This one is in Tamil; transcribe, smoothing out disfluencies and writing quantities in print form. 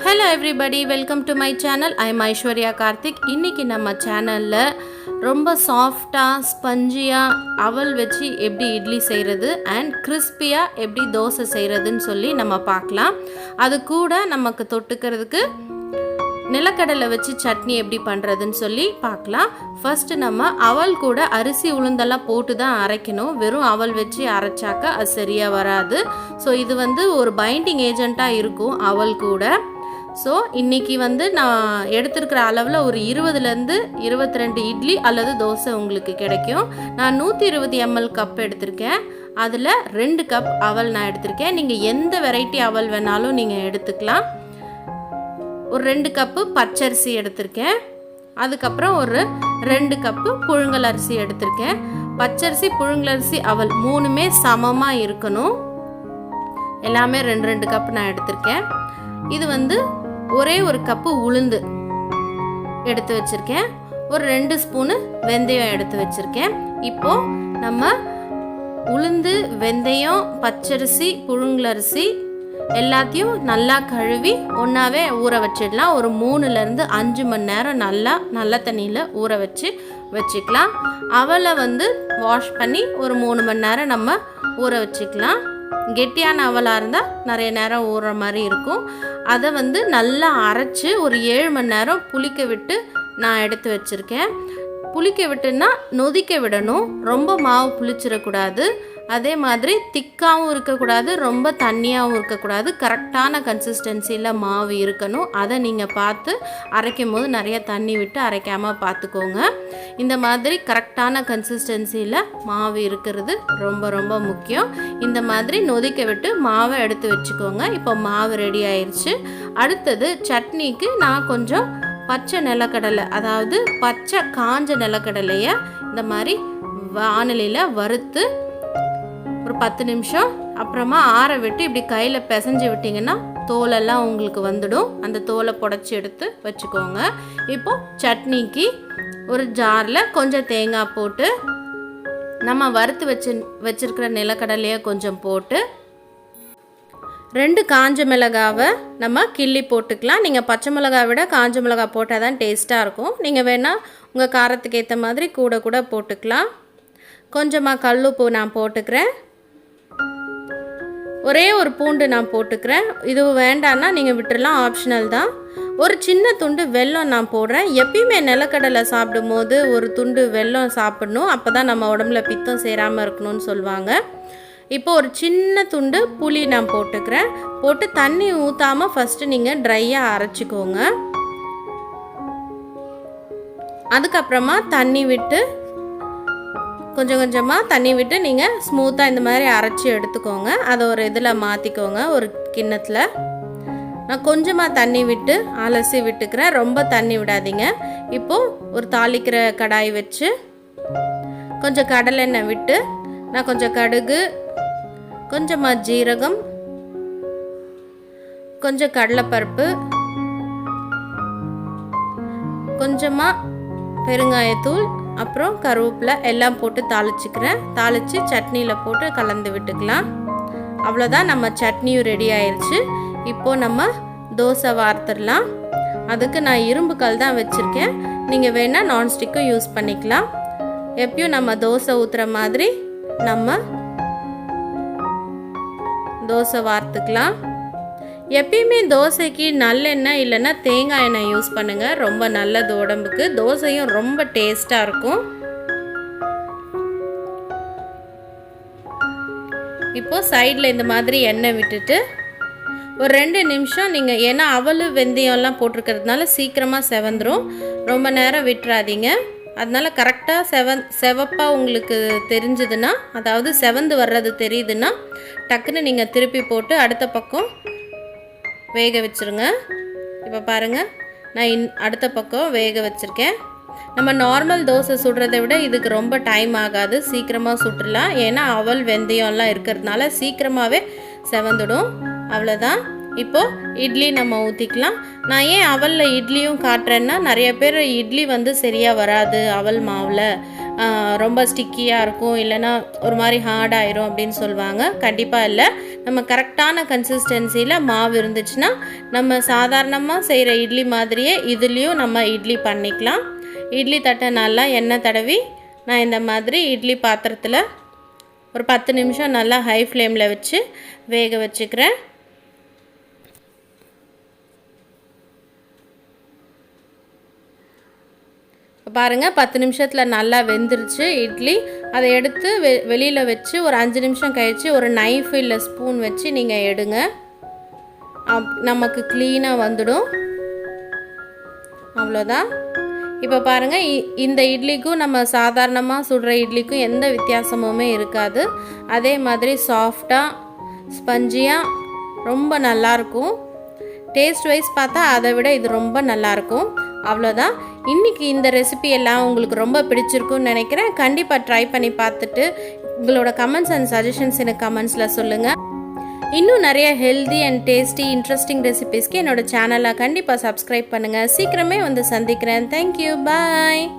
Hello everybody, welcome to my channel. I am Aishwarya Karthik. இன்னைக்கு நம்ம சேனல்ல ரொம்ப சாஃப்ட்டா ஸ்பஞ்சியா அவல் வச்சு எப்படி இட்லி செய்கிறது அண்ட் கிறிஸ்பியா எப்படி தோசை செய்கிறதுன்னு சொல்லி நம்ம பார்க்கலாம். அது கூட நமக்கு தொட்டுக்கிறதுக்கு நிலக்கடலை வச்சு சட்னி எப்படி பண்ணுறதுன்னு சொல்லி பார்க்கலாம். ஃபர்ஸ்ட் நம்ம அவல் கூட அரிசி உளுந்தெல்லாம் போட்டு தான் அரைக்கணும். வெறும் அவல் வச்சு அரைச்சாக்க அது சரியாக வராது. ஸோ இது ஒரு பைண்டிங் ஏஜெண்ட்டாக இருக்கும் அவல் கூட. ஸோ இன்றைக்கி நான் எடுத்துருக்கிற அளவில் ஒரு 20லேருந்து 22 இட்லி அல்லது தோசை உங்களுக்கு கிடைக்கும். நான் 120 ml கப் எடுத்திருக்கேன். அதில் 2 கப் அவல் நான் எடுத்திருக்கேன். நீங்கள் எந்த வெரைட்டி அவல் வேணாலும் நீங்கள் எடுத்துக்கலாம். ஒரு 2 கப்பு பச்சரிசி எடுத்திருக்கேன். அதுக்கப்புறம் ஒரு 2 கப்பு புழுங்கல் அரிசி எடுத்திருக்கேன். பச்சரிசி புழுங்கலரிசி அவல் 3மே சமமாக இருக்கணும். எல்லாமே 2 கப்பு நான் எடுத்திருக்கேன். இது ஒரே ஒரு கப்பு உளுந்து எடுத்து வச்சுருக்கேன். ஒரு 2 ஸ்பூனு வெந்தயம் எடுத்து வச்சுருக்கேன். இப்போது நம்ம உளுந்து, வெந்தயம், பச்சரிசி, புழுங்கலரிசி எல்லாத்தையும் நல்லா கழுவி ஒன்றாவே ஊற வச்சிடலாம். ஒரு 3லேருந்து 5 மணி நேரம் நல்ல தண்ணியில் ஊற வச்சுக்கலாம். அவலை வாஷ் பண்ணி ஒரு 3 மணி நேரம் நம்ம ஊற வச்சுக்கலாம். கெட்டியான அவலாக இருந்தால் நிறைய நேரம் ஊறுற மாதிரி இருக்கும். அதை நல்லா அரைச்சி ஒரு 7 மணி நேரம் புளிக்க விட்டு நான் எடுத்து வச்சுருக்கேன். புளிக்க விட்டுன்னா நொதிக்க விடணும். ரொம்ப மாவு புளிச்சிடக்கூடாது. அதே மாதிரி திக்காகவும் இருக்கக்கூடாது, ரொம்ப தண்ணியாகவும் இருக்கக்கூடாது. கரெக்டான கன்சிஸ்டன்சியில் மாவு இருக்கணும். அதை நீங்கள் பார்த்து அரைக்கும் போது நிறைய தண்ணி விட்டு அரைக்காமல் பார்த்துக்கோங்க. இந்த மாதிரி கரெக்டான கன்சிஸ்டன்சியில் மாவு இருக்கிறது ரொம்ப ரொம்ப முக்கியம். இந்த மாதிரி நொதிக்க விட்டு மாவை எடுத்து வச்சுக்கோங்க. இப்போ மாவு ரெடி ஆயிடுச்சு. அடுத்தது சட்னிக்கு நான் கொஞ்சம் பச்சை நிலக்கடலை, அதாவது பச்சை காஞ்ச நிலக்கடலையை இந்த மாதிரி வாணலியில் வறுத்து ஒரு 10 நிமிஷம் அப்புறமா ஆற விட்டு இப்படி கையில் பிசைஞ்சு விட்டிங்கன்னா தோலெல்லாம் உங்களுக்கு வந்துடும். அந்த தோலை புடச்சி எடுத்து வச்சுக்கோங்க. இப்போது சட்னிக்கு ஒரு ஜாரில் கொஞ்சம் தேங்காய் போட்டு நம்ம வறுத்து வச்சிருக்கிற நிலக்கடலையை கொஞ்சம் போட்டு 2 காஞ்ச மிளகாவை நம்ம கிள்ளி போட்டுக்கலாம். நீங்கள் பச்சை மிளகாய் விட காஞ்ச மிளகாய் போட்டால் தான் டேஸ்ட்டாக இருக்கும். நீங்கள் வேணால் உங்கள் காரத்துக்கு ஏற்ற மாதிரி கூட போட்டுக்கலாம். கொஞ்சமாக கல்லுப்பு நான் போட்டுக்கிறேன். ஒரே ஒரு பூண்டு நான் போட்டுக்கிறேன். இது வேண்டான்னா நீங்கள் விட்டுடலாம், ஆப்ஷனல் தான். ஒரு சின்ன துண்டு வெல்லம் நான் போடுறேன். எப்பயுமே நிலக்கடலை சாப்பிடும் போது ஒரு துண்டு வெல்லம் சாப்பிடணும். அப்போ தான் நம்ம உடம்புல பித்தம் சேராமல் இருக்கணும்னு சொல்லுவாங்க. இப்போ ஒரு சின்ன துண்டு புளி நான் போட்டுக்கிறேன். போட்டு தண்ணி ஊற்றாமல் ஃபஸ்ட்டு நீங்கள் ட்ரையாக அரைச்சிக்கோங்க. அதுக்கப்புறமா தண்ணி விட்டு கொஞ்சம் கொஞ்சமாக தண்ணி விட்டு நீங்கள் ஸ்மூத்தாக இந்த மாதிரி அரைச்சி எடுத்துக்கோங்க. அதை ஒரு இதில் மாற்றிக்கோங்க, ஒரு கிண்ணத்தில். நான் கொஞ்சமாக தண்ணி விட்டு அலசி விட்டுக்கிறேன். ரொம்ப தண்ணி விடாதீங்க. இப்போது ஒரு தாளிக்கிற கடாய் வச்சு கொஞ்சம் கடலெண்ணெய் விட்டு நான் கொஞ்சம் கடுகு, கொஞ்சமாக ஜீரகம், கொஞ்சம் கடலைப்பருப்பு, கொஞ்சமாக பெருங்காயத்தூள், அப்புறம் கருவேப்பிலை எல்லாம் போட்டு தாளிச்சிக்கிறேன். தாளித்து சட்னியில் போட்டு கலந்து விட்டுக்கலாம். அவ்வளோதான், நம்ம சட்னியும் ரெடி ஆயிடுச்சு. இப்போது நம்ம தோசை வார்த்துடலாம். அதுக்கு நான் இரும்பு கல் தான் வச்சுருக்கேன். நீங்கள் வேணால் நான்ஸ்டிக்கும் யூஸ் பண்ணிக்கலாம். எப்பயும் நம்ம தோசை ஊற்றுற மாதிரி நம்ம தோசை வார்த்துக்கலாம். எப்பயுமே தோசைக்கு நல்லெண்ணெய் இல்லைன்னா தேங்காய் எண்ணெய் யூஸ் பண்ணுங்கள். ரொம்ப நல்லது உடம்புக்கு. தோசையும் ரொம்ப டேஸ்ட்டாக இருக்கும். இப்போது சைடில் இந்த மாதிரி எண்ணெய் விட்டுட்டு ஒரு 2 நிமிஷம் நீங்கள், ஏன்னா அவல் வெந்தயம்லாம் போட்டிருக்கிறதுனால சீக்கிரமாக செவந்துடும். ரொம்ப நேரம் விட்டுறாதீங்க. அதனால் கரெக்டாக செவப்பாக உங்களுக்கு தெரிஞ்சுதுன்னா, அதாவது செவந்து வர்றது தெரியுதுன்னா டக்குன்னு நீங்கள் திருப்பி போட்டு அடுத்த பக்கம் வேக வச்சுருங்க. இப்போ பாருங்கள், நான் அடுத்த பக்கம் வேக வச்சுருக்கேன். நம்ம நார்மல் தோசை சுடுறதை விட இதுக்கு ரொம்ப டைம் ஆகாது, சீக்கிரமாக சுட்டுடலாம். ஏன்னா அவல் வெந்தயம்லாம் இருக்கிறதுனால சீக்கிரமாகவே செவந்துடும். அவ்வளோதான். இப்போது இட்லி நம்ம ஊற்றிக்கலாம். நான் ஏன் அவலில் இட்லியும் காட்டுறேன்னா, நிறைய பேர் இட்லி சரியாக வராது அவல் மாவில், ரொம்ப ஸ்டிக்கியாக இருக்கும், இல்லைனா ஒரு மாதிரி ஹார்டாயிரும் அப்படின்னு சொல்லுவாங்க. கண்டிப்பாக இல்லை. நம்ம கரெக்டான கன்சிஸ்டன்சியில் மாவு இருந்துச்சுன்னா நம்ம சாதாரணமாக செய்கிற இட்லி மாதிரியே இதுலேயும் நம்ம இட்லி பண்ணிக்கலாம். இட்லி தட்டை நல்லா எண்ணெய் தடவி நான் இந்த மாதிரி இட்லி பாத்திரத்தில் ஒரு 10 நிமிஷம் நல்லா ஹை ஃப்ளேமில் வச்சு வேக வச்சுக்கிறேன். பாருங்கள் 10 நிமிஷத்தில் நல்லா வெந்துருச்சு இட்லி. அதை எடுத்து வெளியில் வச்சு ஒரு 5 நிமிஷம் கழித்து ஒரு நைஃப் இல்லை ஸ்பூன் வச்சு நீங்கள் எடுங்க. நமக்கு க்ளீனாக வந்துடும். அவ்வளோதான். இப்போ பாருங்கள், இந்த இட்லிக்கும் நம்ம சாதாரணமாக சுடுற இட்லிக்கும் எந்த வித்தியாசமுமே இருக்காது. அதே மாதிரி சாஃப்டாக ஸ்பஞ்சியாக ரொம்ப நல்லாயிருக்கும். டேஸ்ட் வைஸ் பார்த்தா அதை விட இது ரொம்ப நல்லாயிருக்கும். அவ்வளோதான். இன்றைக்கி இந்த ரெசிபி எல்லாம் உங்களுக்கு ரொம்ப பிடிச்சிருக்குன்னு நினைக்கிறேன். கண்டிப்பாக ட்ரை பண்ணி பார்த்துட்டு உங்களோட கமெண்ட்ஸ் அண்ட் சஜஷன்ஸ் எனக்கு கமெண்ட்ஸில் சொல்லுங்கள். இன்னும் நிறைய ஹெல்தி அண்ட் டேஸ்டி இன்ட்ரெஸ்டிங் ரெசிபீஸ்க்கு என்னோடய சேனலை கண்டிப்பாக சப்ஸ்கிரைப் பண்ணுங்கள். சீக்கிரமே வந்து சந்திக்கிறேன். தேங்க்யூ. பாய்.